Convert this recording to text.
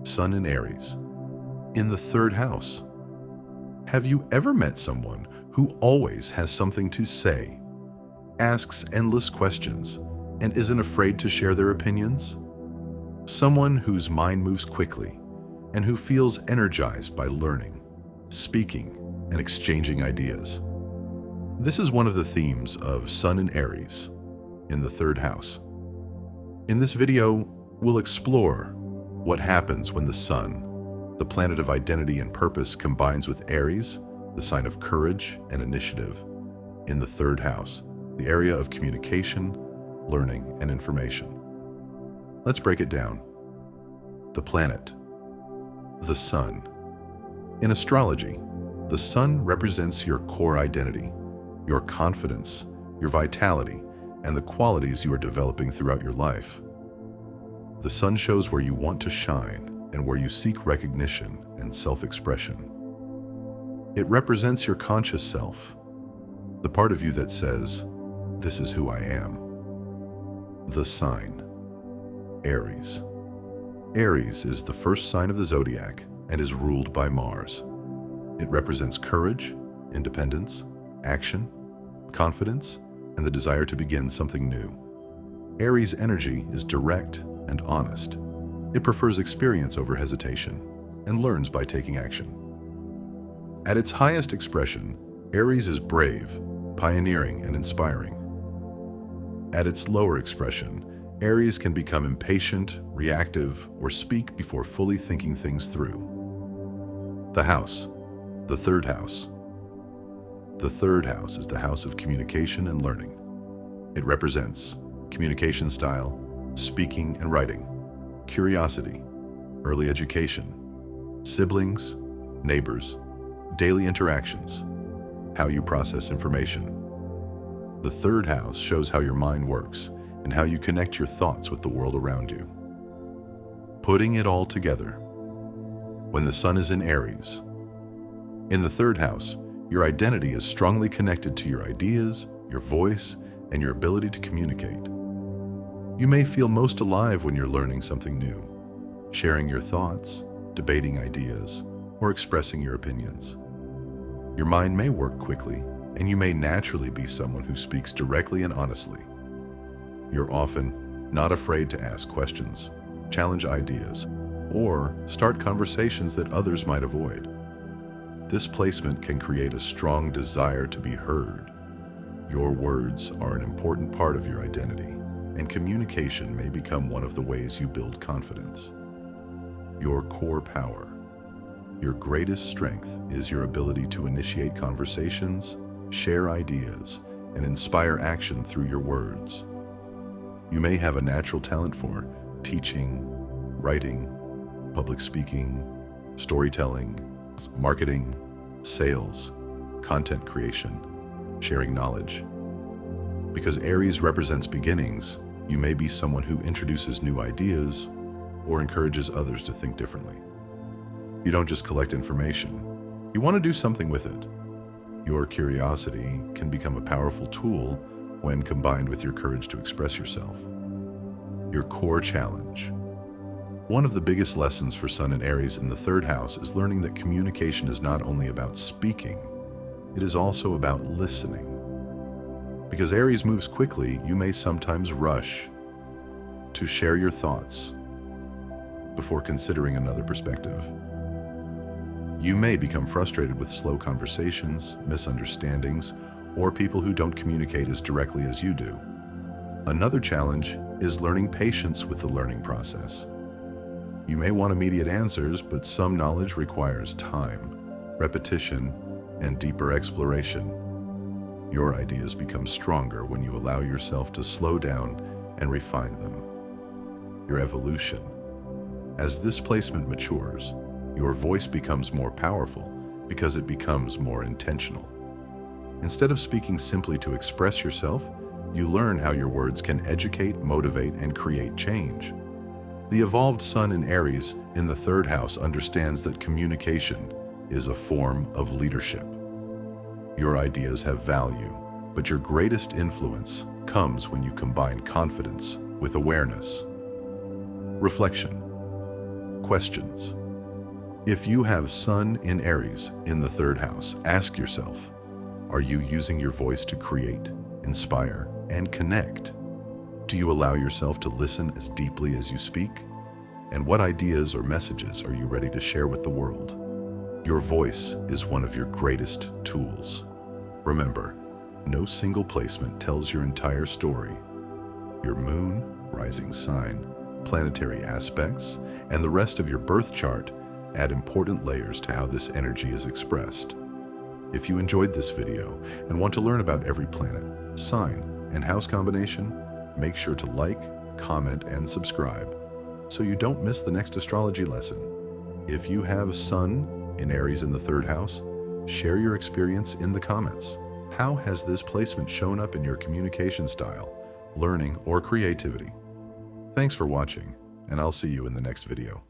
Sun in Aries. In the third house. Have you ever met someone who always has something to say, asks endless questions, and isn't afraid to share their opinions? Someone whose mind moves quickly and who feels energized by learning, speaking, and exchanging ideas. This is one of the themes of Sun in Aries in the third house. In this video, we'll explore what happens when the Sun, the planet of identity and purpose, combines with Aries, the sign of courage and initiative, in the third house, the area of communication, learning, and information. Let's break it down. The planet. The Sun. In astrology, the Sun represents your core identity, your confidence, your vitality, and the qualities you are developing throughout your life. The Sun shows where you want to shine and where you seek recognition and self-expression. It represents your conscious self, the part of you that says, "This is who I am." The sign. Aries. Aries is the first sign of the zodiac and is ruled by Mars. It represents courage, independence, action, confidence, and the desire to begin something new. Aries' energy is direct and honest. It prefers experience over hesitation and learns by taking action. At its highest expression, Aries is brave, pioneering, and inspiring. At its lower expression, Aries can become impatient, reactive, or speak before fully thinking things through. The house. The third house. The third house is the house of communication and learning. It represents communication style, speaking and writing, curiosity, early education, siblings, neighbors, daily interactions, how you process information. The third house shows how your mind works and how you connect your thoughts with the world around you. Putting it all together. When the Sun is in Aries. In the third house, your identity is strongly connected to your ideas, your voice, and your ability to communicate. You may feel most alive when you're learning something new, sharing your thoughts, debating ideas, or expressing your opinions. Your mind may work quickly, and you may naturally be someone who speaks directly and honestly. You're often not afraid to ask questions, challenge ideas, or start conversations that others might avoid. This placement can create a strong desire to be heard. Your words are an important part of your identity, and communication may become one of the ways you build confidence. Your core power. Your greatest strength is your ability to initiate conversations, share ideas, and inspire action through your words. You may have a natural talent for teaching, writing, public speaking, storytelling, marketing, sales, content creation, sharing knowledge. Because Aries represents beginnings, you may be someone who introduces new ideas or encourages others to think differently. You don't just collect information, you want to do something with it. Your curiosity can become a powerful tool when combined with your courage to express yourself. Your core challenge. One of the biggest lessons for Sun in Aries in the third house is learning that communication is not only about speaking, it is also about listening. Because Aries moves quickly, you may sometimes rush to share your thoughts before considering another perspective. You may become frustrated with slow conversations, misunderstandings, or people who don't communicate as directly as you do. Another challenge is learning patience with the learning process. You may want immediate answers, but some knowledge requires time, repetition, and deeper exploration. Your ideas become stronger when you allow yourself to slow down and refine them. Your evolution. As this placement matures, your voice becomes more powerful because it becomes more intentional. Instead of speaking simply to express yourself, you learn how your words can educate, motivate, and create change. The evolved Sun in Aries in the third house understands that communication is a form of leadership. Your ideas have value, but your greatest influence comes when you combine confidence with awareness. Reflection. Questions. If you have Sun in Aries in the third house, ask yourself, are you using your voice to create, inspire, and connect? Do you allow yourself to listen as deeply as you speak? And what ideas or messages are you ready to share with the world? Your voice is one of your greatest tools. Remember, no single placement tells your entire story. Your moon, rising sign, planetary aspects, and the rest of your birth chart add important layers to how this energy is expressed. If you enjoyed this video and want to learn about every planet, sign, and house combination, make sure to like, comment, and subscribe so you don't miss the next astrology lesson. If you have Sun in Aries in the third house, share your experience in the comments. How has this placement shown up in your communication style, learning, or creativity? Thanks for watching, and I'll see you in the next video.